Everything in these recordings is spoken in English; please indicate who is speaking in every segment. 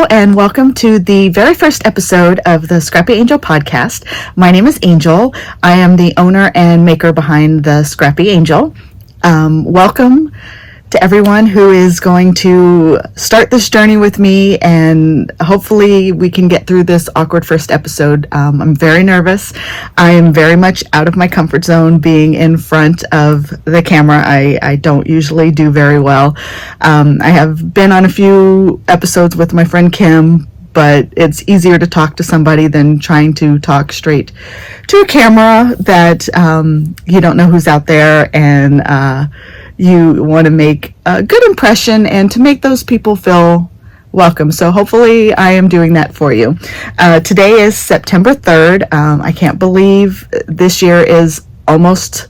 Speaker 1: and welcome to the very first episode of the Scrappy Angel podcast. My name is Angel. I am the owner and maker behind the Scrappy Angel. Welcome to everyone who is going to start this journey with me, and hopefully we can get through this awkward first episode. I'm very nervous. I am very much out of my comfort zone being in front of the camera. I don't usually do very well. I have been on a few episodes with my friend Kim, but it's easier to talk to somebody than trying to talk straight to a camera that you don't know who's out there, and you want to make a good impression and to make those people feel welcome. So hopefully I am doing that for you. Today is September 3rd. I can't believe this year is almost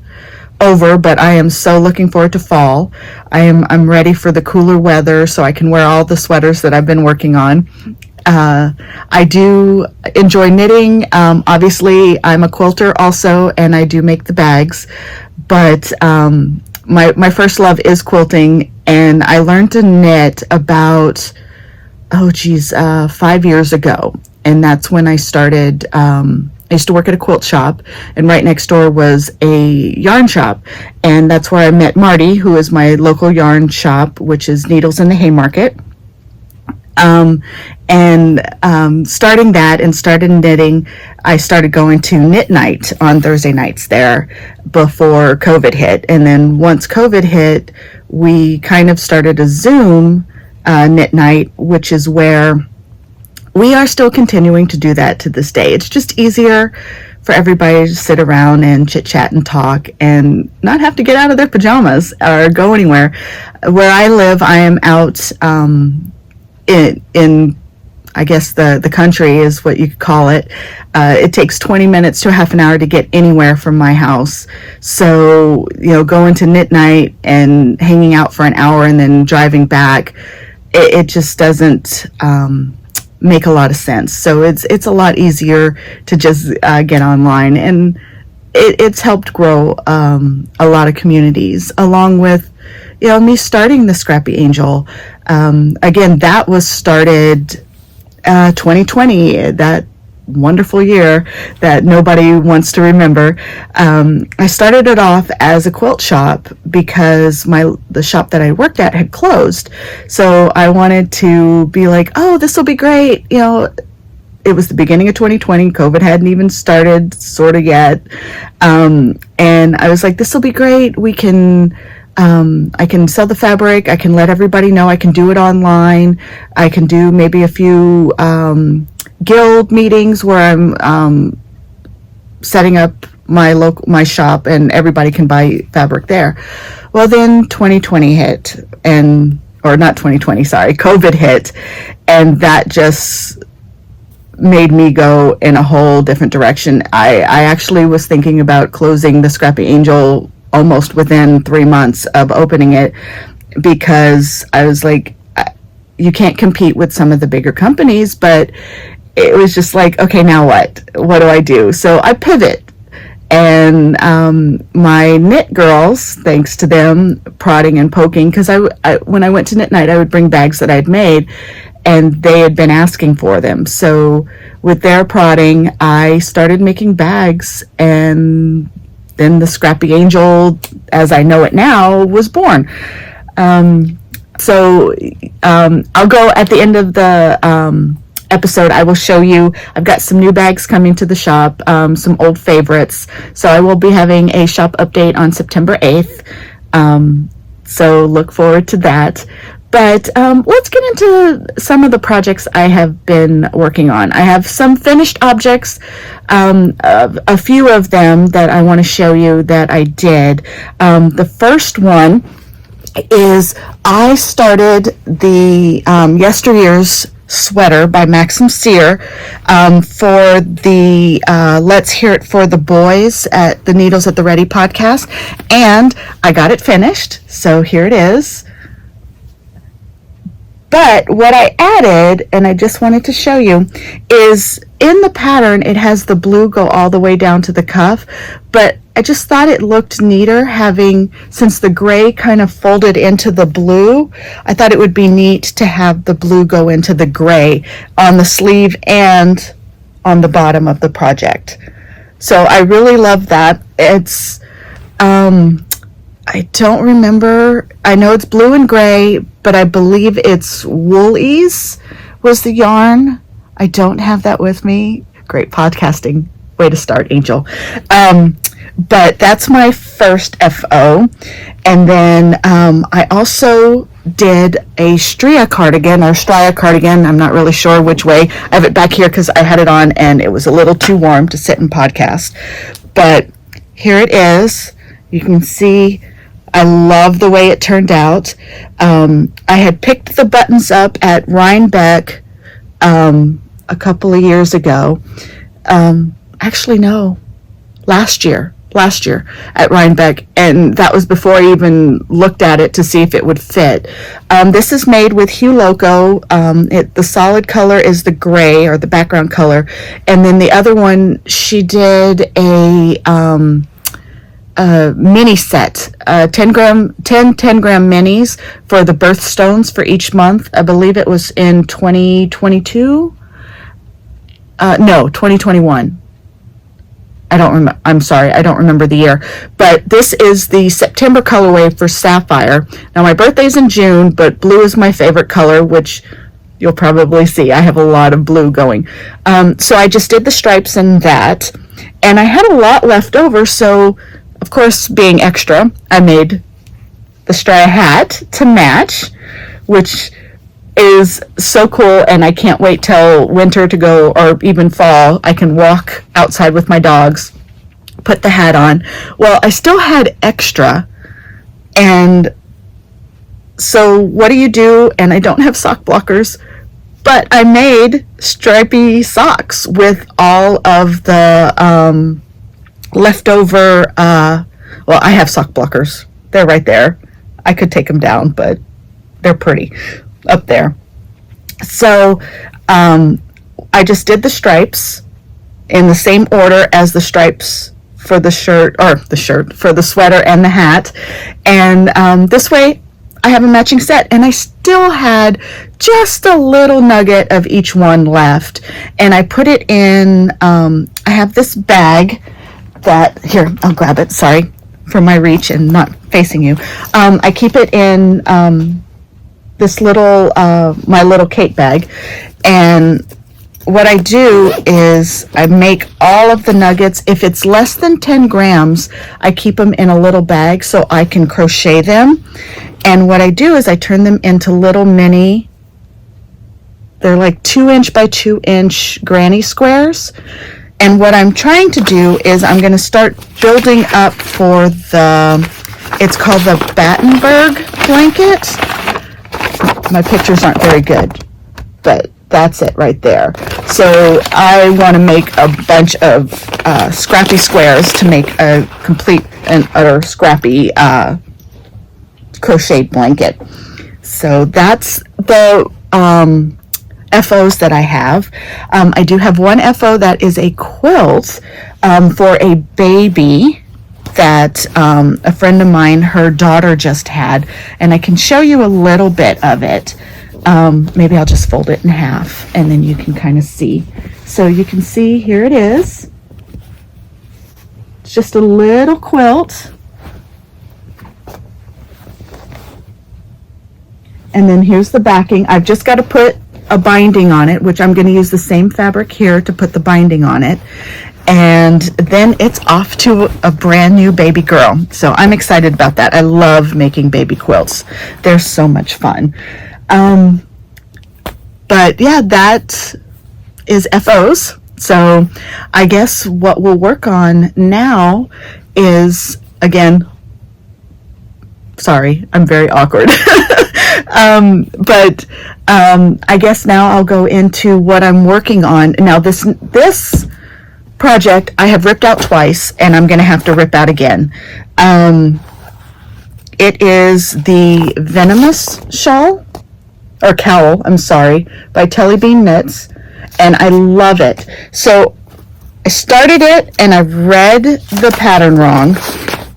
Speaker 1: over, but I am so looking forward to fall. I'm ready for the cooler weather so I can wear all the sweaters that I've been working on. I do enjoy knitting. Obviously I'm a quilter also, and I do make the bags, but my first love is quilting, and I learned to knit about 5 years ago, and that's when I started. I used to work at a quilt shop, and right next door was a yarn shop, and that's where I met Marty, who is my local yarn shop, which is Needles in the Haymarket. Starting that and started knitting, I started going to knit night on Thursday nights there before COVID hit. And then once COVID hit, we kind of started a Zoom knit night, which is where we are still continuing to do that to this day. It's just easier for everybody to sit around and chit chat and talk and not have to get out of their pajamas or go anywhere. Where I live, I am out in I guess the country is what you could call it. It takes 20 minutes to a half an hour to get anywhere from my house. So, going to knit night and hanging out for an hour and then driving back, it just doesn't make a lot of sense. So it's a lot easier to just get online, and it's helped grow a lot of communities, along with me starting the Scrappy Angel. Again, that was started 2020, that wonderful year that nobody wants to remember. I started it off as a quilt shop because the shop that I worked at had closed. So I wanted to be like, oh, this will be great. It was the beginning of 2020. COVID hadn't even started sort of yet. And I was like, this will be great. I can sell the fabric. I can let everybody know. I can do it online. I can do maybe a few guild meetings where I'm setting up my shop and everybody can buy fabric there. Well, then 2020 hit, COVID hit, and that just made me go in a whole different direction. I actually was thinking about closing the Scrappy Angel almost within 3 months of opening it, because I was like, you can't compete with some of the bigger companies, but it was just like, okay, now what do I do? So I pivot, and my knit girls, thanks to them prodding and poking, because I when I went to knit night, I would bring bags that I'd made, and they had been asking for them. So with their prodding, I started making bags, and then the Scrappy Angel, as I know it now, was born. So I'll go at the end of the episode. I will show you, I've got some new bags coming to the shop, some old favorites. So I will be having a shop update on September 8th. So look forward to that. But let's get into some of the projects I have been working on. I have some finished objects, a few of them that I want to show you that I did. The first one is I started the Yesteryear's sweater by Maxim Sear for the Let's Hear It for the Boys at the Needles at the Ready podcast, and I got it finished, so here it is. But what I added, and I just wanted to show you, is in the pattern it has the blue go all the way down to the cuff, but I just thought it looked neater having, since the gray kind of folded into the blue, I thought it would be neat to have the blue go into the gray on the sleeve and on the bottom of the project. So I really love that. It's, I don't remember, I know it's blue and gray, but I believe it's Woolies was the yarn. I don't have that with me. Great podcasting. Way to start, Angel. But that's my first FO. And then I also did a Stria cardigan, or Stria cardigan. I'm not really sure which way. I have it back here because I had it on and it was a little too warm to sit and podcast. But here it is. You can see I love the way it turned out. I had picked the buttons up at Rhinebeck a couple of years ago. Actually, no, last year at Rhinebeck, and that was before I even looked at it to see if it would fit. This is made with Hue Loco. The solid color is the gray, or the background color, and then the other one, she did a mini set, 10 gram minis for the birthstones for each month. I believe it was in 2022. No, 2021. I don't remember. I'm sorry, I don't remember the year. But this is the September colorway for Sapphire. Now my birthday's in June, but blue is my favorite color, which you'll probably see. I have a lot of blue going. So I just did the stripes in that, and I had a lot left over. So, of course, being extra, I made the Stria hat to match, which is so cool, and I can't wait till winter to go, or even fall. I can walk outside with my dogs, put the hat on. Well, I still had extra, and so what do? And I don't have sock blockers, but I made stripy socks with all of the leftover, well, I have sock blockers. They're right there. I could take them down, but they're pretty up there. So I just did the stripes in the same order as the stripes for the shirt, for the sweater and the hat. And this way I have a matching set, and I still had just a little nugget of each one left. And I put it in, I have this bag that, here, I'll grab it, sorry, for my reach and not facing you. I keep it in this little, my little Kate bag, and what I do is I make all of the nuggets. If it's less than 10 grams, I keep them in a little bag so I can crochet them. And what I do is I turn them into little mini, they're like 2-inch by 2-inch granny squares. And what I'm trying to do is I'm going to start building up for it's called the Battenberg blanket. My pictures aren't very good, but that's it right there. So I want to make a bunch of scrappy squares to make a complete and utter scrappy crocheted blanket. So that's the FOs that I have. I do have one FO that is a quilt for a baby that a friend of mine, her daughter just had, and I can show you a little bit of it. Maybe I'll just fold it in half and then you can kind of see. So you can see, here it is. It's just a little quilt. And then here's the backing. I've just got to put a binding on it, which I'm going to use the same fabric here to put the binding on it. And then it's off to a brand new baby girl. So I'm excited about that. I love making baby quilts. They're so much fun. But yeah, that is FOs. So I guess what we'll work on now is, again, sorry, I'm very awkward. But I guess now I'll go into what I'm working on. Now this project I have ripped out twice, and I'm going to have to rip out again. It is the Venomous Shawl, or Cowl, I'm sorry, by Telly Bean Knits, and I love it. So I started it and I read the pattern wrong.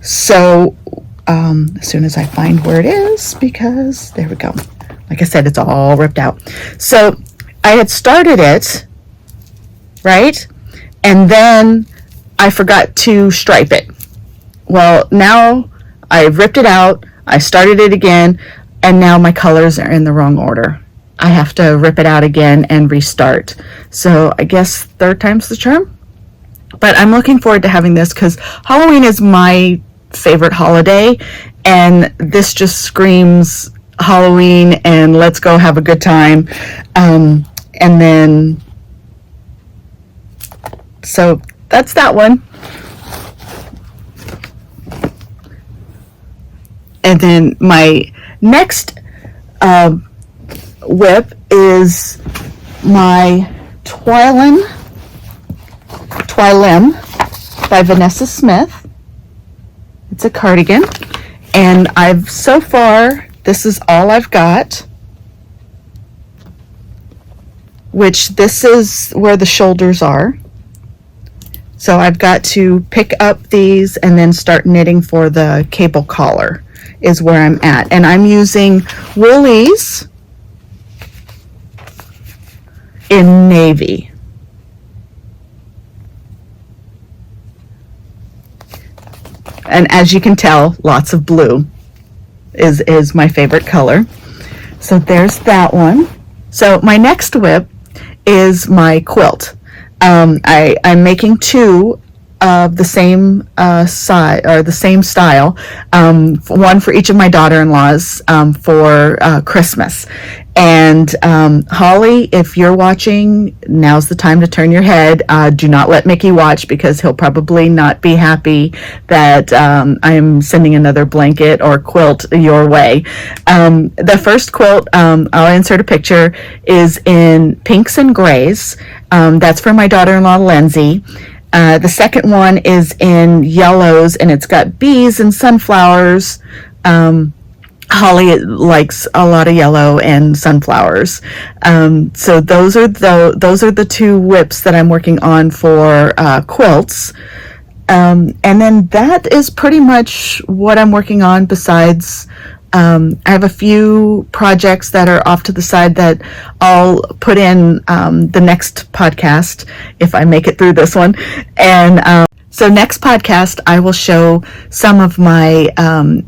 Speaker 1: So as soon as I find where it is, because there we go. Like I said, it's all ripped out. So I had started it, right? And then I forgot to stripe it. Well, now I ripped it out, I started it again, and now my colors are in the wrong order. I have to rip it out again and restart. So I guess third time's the charm. But I'm looking forward to having this because Halloween is my favorite holiday, and this just screams Halloween and let's go have a good time. And then, so that's that one. And then my next whip is my Twilem by Vanessa Smith. It's a cardigan, and so far, this is all I've got, which this is where the shoulders are. So I've got to pick up these and then start knitting for the cable collar is where I'm at. And I'm using Woolies in navy. And as you can tell, lots of blue is my favorite color. So there's that one. So my next whip is my quilt. I'm making two of the same size or the same style, one for each of my daughter-in-laws for Christmas. And Holly, if you're watching, now's the time to turn your head. Do not let Mickey watch because he'll probably not be happy that I'm sending another blanket or quilt your way. The first quilt, I'll insert a picture, is in pinks and grays. That's for my daughter-in-law, Lindsay. The second one is in yellows, and it's got bees and sunflowers. Holly likes a lot of yellow and sunflowers. So those are the two whips that I'm working on for quilts. And then that is pretty much what I'm working on. Besides, I have a few projects that are off to the side that I'll put in the next podcast if I make it through this one. And so next podcast, I will show some of my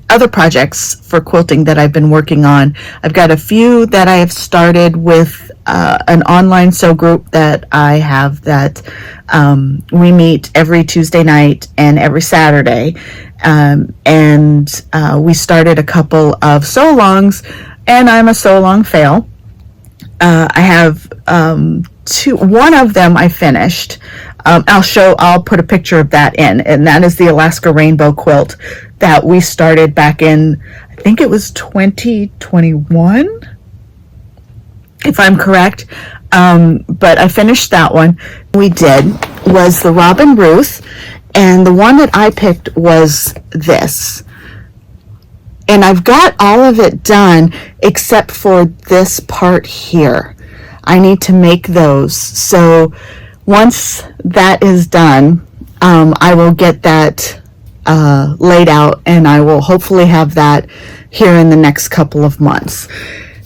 Speaker 1: other projects for quilting that I've been working on. I've got a few that I have started with an online sew group that I have that we meet every Tuesday night and every Saturday. And we started a couple of sew-alongs, and I'm a sew-along fail. I have one of them I finished. I'll put a picture of that in, and that is the Alaska Rainbow Quilt that we started back in, I think it was 2021, if I'm correct. But I finished that one. We did was the Robin Ruth, and the one that I picked was this. And I've got all of it done except for this part here. I need to make those. So once that is done, I will get that laid out, and I will hopefully have that here in the next couple of months.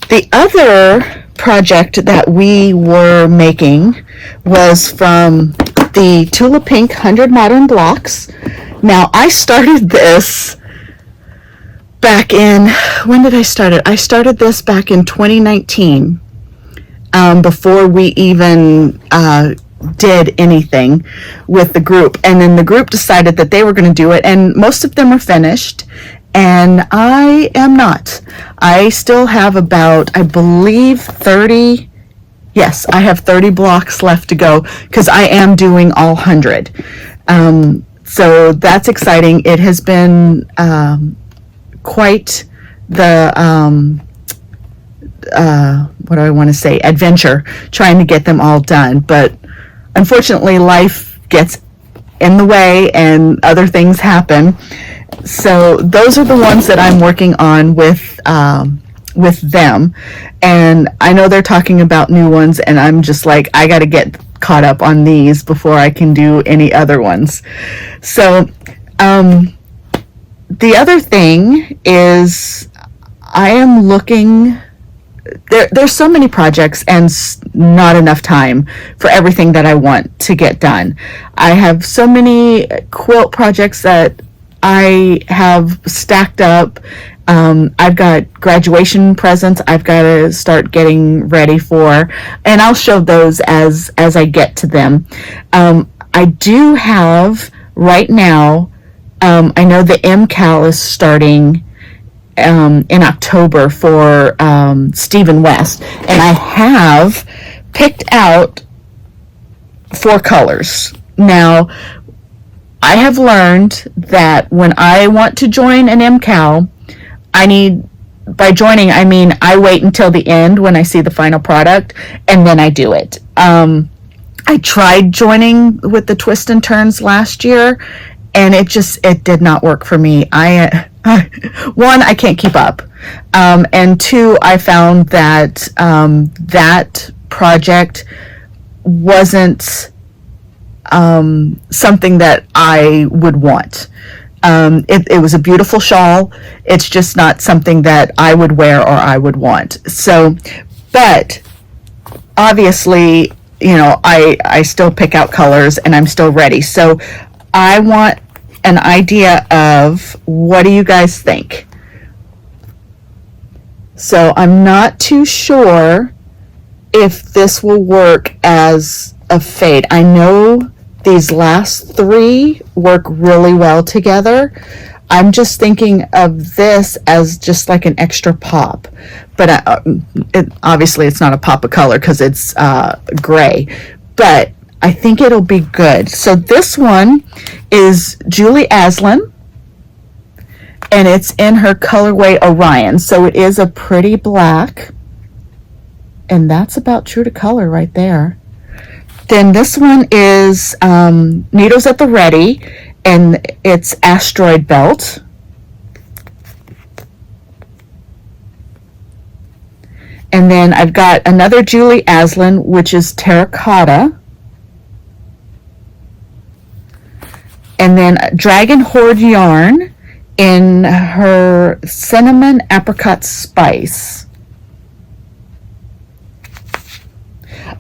Speaker 1: The other project that we were making was from the Tula Pink 100 Modern Blocks. Now, I started this back in, when did I start it? I started this back in 2019, before we even did anything with the group. And then the group decided that they were going to do it, and most of them are finished, and I am not. I still have about, I believe, 30, yes, I have 30 blocks left to go, because I am doing all 100. So that's exciting. It has been quite the what do I want to say, adventure trying to get them all done, but unfortunately life gets in the way and other things happen. So those are the ones that I'm working on with them, and I know they're talking about new ones, and I'm just like, I got to get caught up on these before I can do any other ones. So the other thing is I am looking, there's so many projects and not enough time for everything that I want to get done. I have so many quilt projects that I have stacked up. I've got graduation presents I've got to start getting ready for, and I'll show those as I get to them. I do have right now, I know the MCAL is starting in October for Stephen West, and I have picked out 4 colors. Now, I have learned that when I want to join an MCAL, by joining, I mean I wait until the end when I see the final product, and then I do it. I tried joining with the twist and turns last year, and it did not work for me. One, I can't keep up, and 2, I found that that project wasn't something that I would want. It was a beautiful shawl. It's just not something that I would wear or I would want. So, but obviously, I still pick out colors and I'm still ready. So I want an idea of, what do you guys think? So I'm not too sure if this will work as a fade. I know these last 3 work really well together. I'm just thinking of this as just like an extra pop, but obviously it's not a pop of color because it's gray, but I think it'll be good. So this one is Julie Aslin, and it's in her colorway Orion. So it is a pretty black, and that's about true to color right there. Then this one is Needles at the Ready, and it's Asteroid Belt. And then I've got another Julie Aslin, which is Terracotta. And then Dragon Horde Yarn in her Cinnamon Apricot Spice.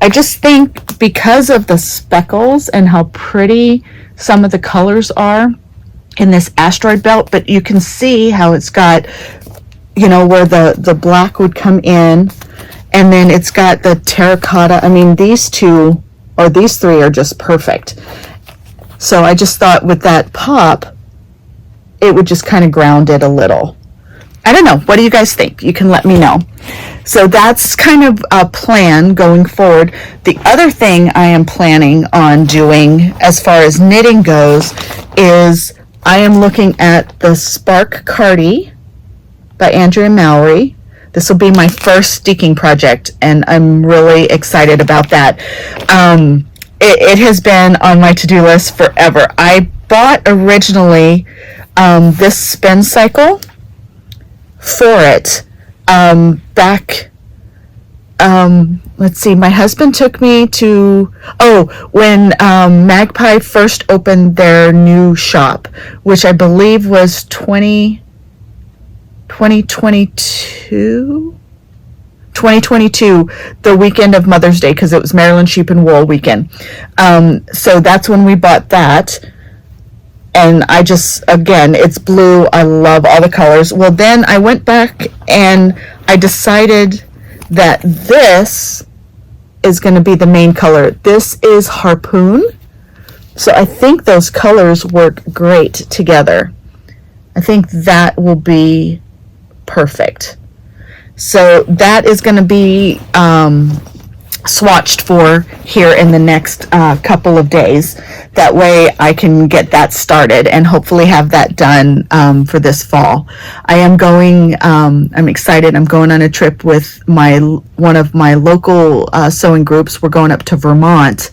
Speaker 1: I just think because of the speckles and how pretty some of the colors are in this Asteroid Belt, but you can see how it's got, where the black would come in, and then it's got the terracotta. I mean, these 3 are just perfect. So I just thought with that pop, it would just kind of ground it a little. I don't know. What do you guys think? You can let me know. So that's kind of a plan going forward. The other thing I am planning on doing as far as knitting goes is I am looking at the Spark Cardi by Andrea Mallory. This will be my first steeking project, and I'm really excited about that. It has been on my to-do list forever. I bought originally this spin cycle for it back, let's see, my husband took me to, when Magpie first opened their new shop, which I believe was 2022, the weekend of Mother's Day, because it was Maryland Sheep and Wool weekend. So that's when we bought that. And I just, again, it's blue. I love all the colors. Well, then I went back and I decided that this is going to be the main color. This is Harpoon. So I think those colors work great together. I think that will be perfect. So that is going to be swatched for here in the next couple of days. That way I can get that started and hopefully have that done for this fall. I am going, I'm excited. I'm going on a trip with one of my local sewing groups. We're going up to Vermont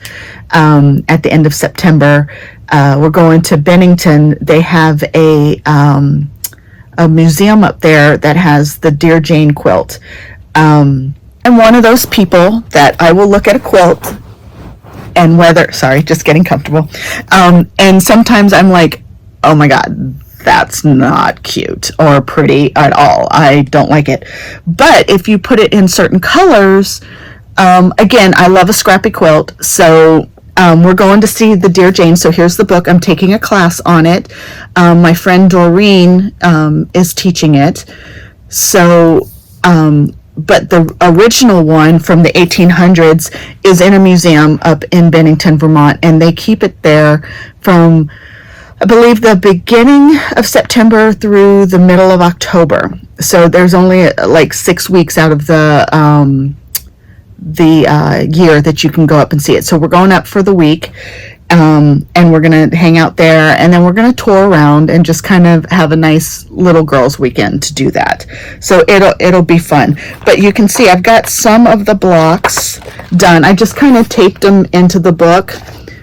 Speaker 1: at the end of September. We're going to Bennington. They have a museum up there that has the Dear Jane quilt. I'm one of those people that I will look at a quilt and whether, sorry, just getting comfortable. And sometimes I'm like, oh my God, that's not cute or pretty at all. I don't like it. But if you put it in certain colors, again, I love a scrappy quilt. So we're going to see the Dear Jane. So here's the book. I'm taking a class on it. My friend Doreen is teaching it. So, but the original one from the 1800s is in a museum up in Bennington, Vermont, and they keep it there from, I believe, the beginning of September through the middle of October. So there's only like 6 weeks out of the year that you can go up and see it. So we're going up for the week, and we're going to hang out there, and then we're going to tour around and just kind of have a nice little girls weekend to do that. So it'll be fun. But you can see I've got some of the blocks done. I just kind of taped them into the book,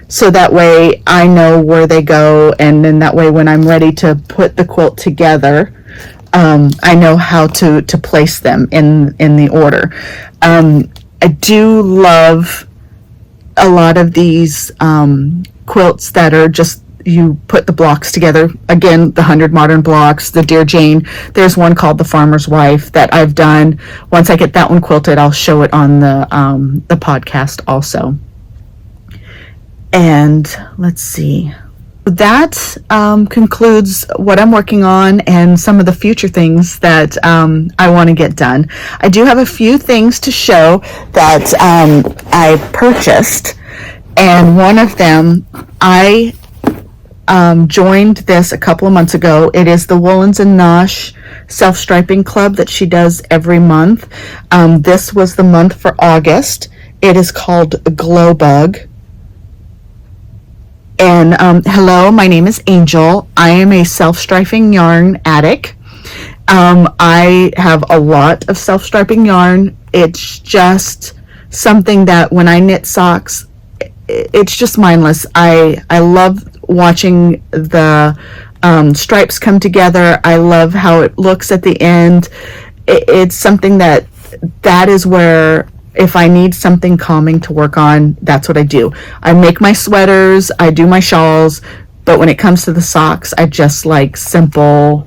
Speaker 1: so that way I know where they go, and then that way when I'm ready to put the quilt together, I know how to place them in the order. I do love a lot of these quilts that are just, you put the blocks together. Again, the 100 Modern Blocks, the Dear Jane. There's one called The Farmer's Wife that I've done. Once I get that one quilted, I'll show it on the podcast also. And let's see. That concludes what I'm working on and some of the future things that I want to get done. I do have a few things to show that I purchased, and one of them, I joined this a couple of months ago. It is the Woolens and Nosh self-striping club that she does every month. This was the month for August. It is called Glow Bug. And hello, my name is Angel. I am a self-striping yarn addict. I have a lot of self-striping yarn. It's just something that when I knit socks, it's just mindless. I love watching the stripes come together. I love how it looks at the end. It's something that is where, if I need something calming to work on, that's what I do. I make my sweaters, I do my shawls, but when it comes to the socks, I just like simple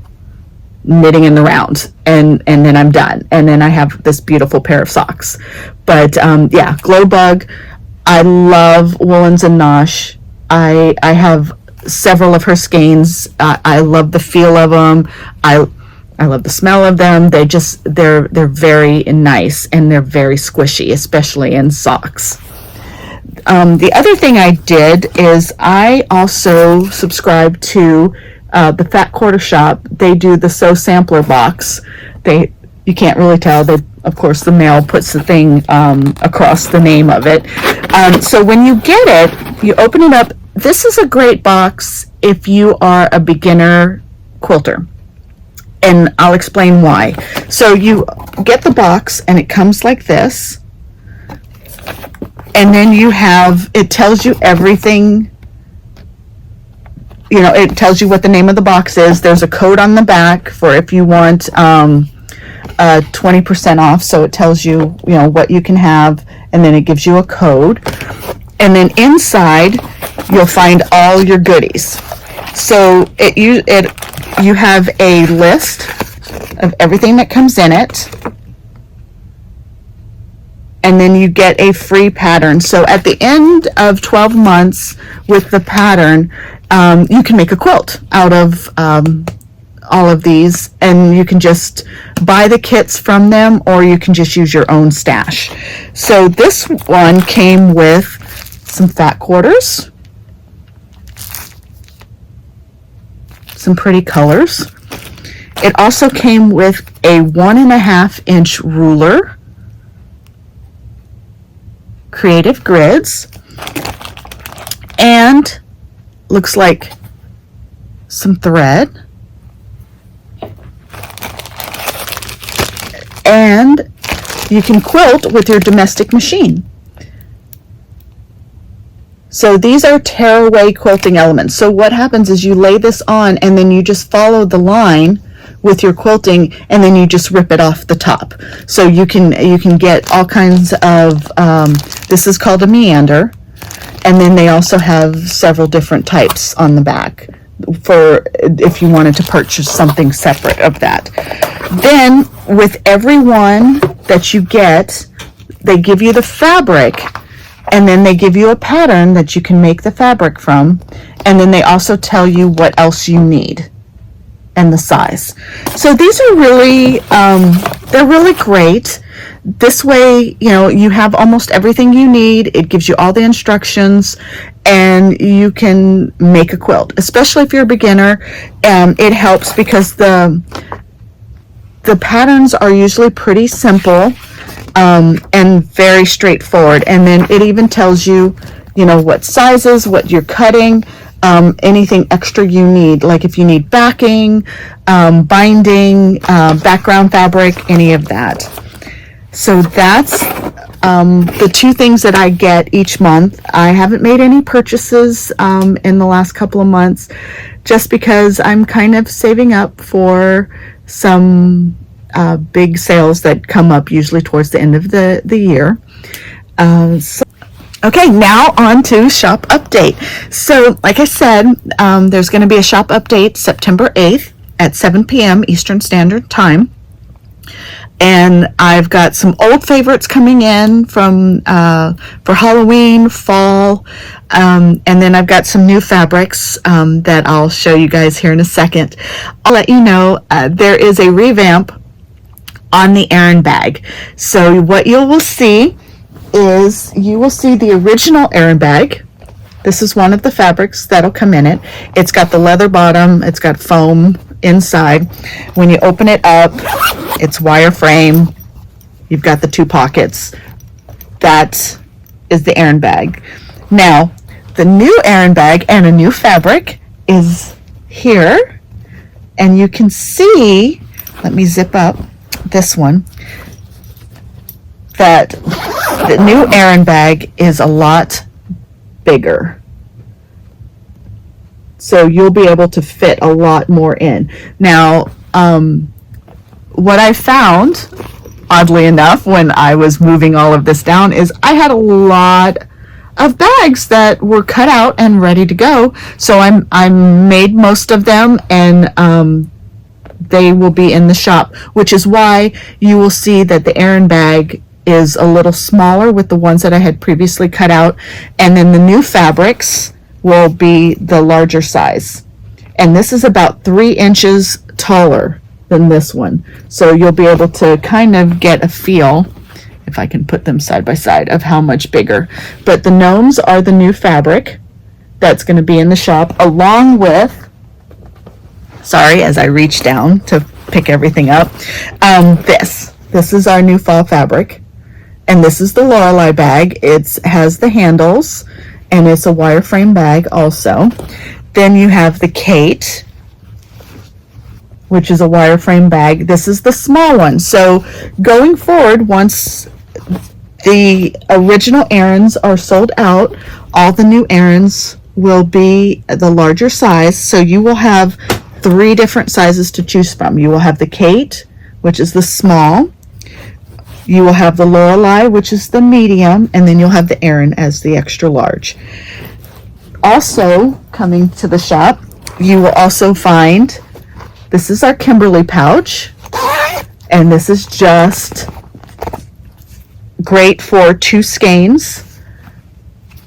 Speaker 1: knitting in the round, and then I'm done. And then I have this beautiful pair of socks. But yeah, Glow Bug. I love Woolens and Nosh. I have several of her skeins. I love the feel of them. I love the smell of them. They're very nice, and they're very squishy, especially in socks. The other thing I did is I also subscribed to the Fat Quarter Shop. They do the Sew Sampler box. You can't really tell. Of course, the mail puts the thing across the name of it. So when you get it, you open it up. This is a great box if you are a beginner quilter. And I'll explain why. So you get the box, and it comes like this. And then it tells you everything. It tells you what the name of the box is. There's a code on the back for if you want 20% off. So it tells you, what you can have, and then it gives you a code. And then inside, you'll find all your goodies. So you have a list of everything that comes in it, and then you get a free pattern. So at the end of 12 months with the pattern, you can make a quilt out of all of these, and you can just buy the kits from them, or you can just use your own stash. So this one came with some fat quarters, some pretty colors. It also came with a 1.5 inch ruler, creative grids, and looks like some thread, and you can quilt with your domestic machine. So these are tearaway quilting elements. So what happens is you lay this on, and then you just follow the line with your quilting, and then you just rip it off the top. So you can get all kinds of, this is called a meander, And then they also have several different types on the back for if you wanted to purchase something separate of that. Then with every one that you get, they give you the fabric, and then they give you a pattern that you can make the fabric from, and then they also tell you what else you need and the size. So these are really, they're really great. This way, you know, you have almost everything you need. It gives you all the instructions, and you can make a quilt, especially if you're a beginner. It helps because the patterns are usually pretty simple, and very straightforward. And then it even tells you, you know, what sizes, what you're cutting, anything extra you need, like if you need backing, binding, background fabric, any of that. So that's the two things that I get each month. I haven't made any purchases in the last couple of months, just because I'm kind of saving up for some big sales that come up usually towards the end of the year. Okay, now on to shop update. So like I said, there's going to be a shop update September 8th at 7 p.m. Eastern Standard Time. And I've got some old favorites coming in from for Halloween, fall, and then I've got some new fabrics that I'll show you guys here in a second. I'll let you know there is a revamp on the errand bag. So what you will see is you will see the original errand bag. This is one of the fabrics that'll come in it. It's got the leather bottom, it's got foam inside. When you open it up, it's wireframe. You've got the two pockets. That is the errand bag. Now, the new errand bag and a new fabric is here. And you can see, let me zip up this one, that the new errand bag is a lot bigger. So you'll be able to fit a lot more in. Now, what I found, oddly enough, when I was moving all of this down, is I had a lot of bags that were cut out and ready to go. So I made most of them, and they will be in the shop, which is why you will see that the errand bag is a little smaller with the ones that I had previously cut out, and then the new fabrics will be the larger size. And this is about 3 inches taller than this one. So you'll be able to kind of get a feel, if I can put them side by side, of how much bigger. But the gnomes are the new fabric that's going to be in the shop, along with, sorry, as I reach down to pick everything up, this is our new fall fabric. And this is the Lorelei bag. It has the handles, and it's a wireframe bag also. Then you have the Kate, which is a wireframe bag. This is the small one. So going forward, once the original errands are sold out, all the new errands will be the larger size. So you will have 3 different sizes to choose from. You will have the Kate, which is the small. You will have the Lorelei, which is the medium, and then you'll have the Erin as the extra large. Also coming to the shop, you will also find, this is our Kimberly pouch, and this is just great for 2 skeins.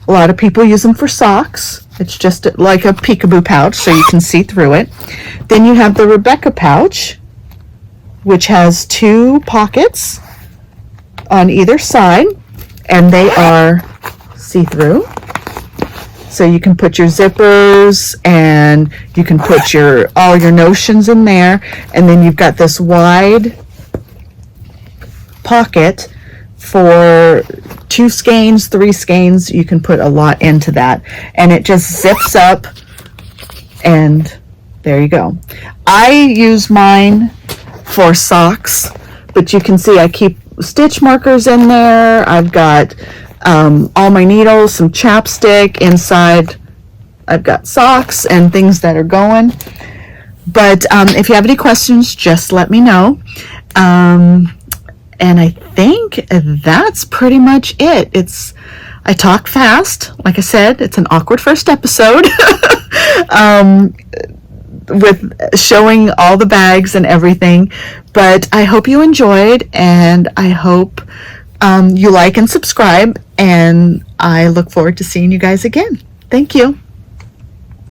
Speaker 1: A lot of people use them for socks. It's just like a peekaboo pouch, so you can see through it. Then you have the Rebecca pouch, which has 2 pockets on either side, and they are see-through. So you can put your zippers, and you can put all your notions in there, and then you've got this wide pocket for 2 skeins, 3 skeins. You can put a lot into that, and it just zips up, and there you go. I use mine for socks, but you can see I keep stitch markers in there. I've got all my needles, some chapstick inside. I've got socks and things that are going. But if you have any questions, just let me know. And I think that's pretty much it. I talk fast. Like I said, it's an awkward first episode with showing all the bags and everything. But I hope you enjoyed, and I hope you like and subscribe, and I look forward to seeing you guys again. Thank you.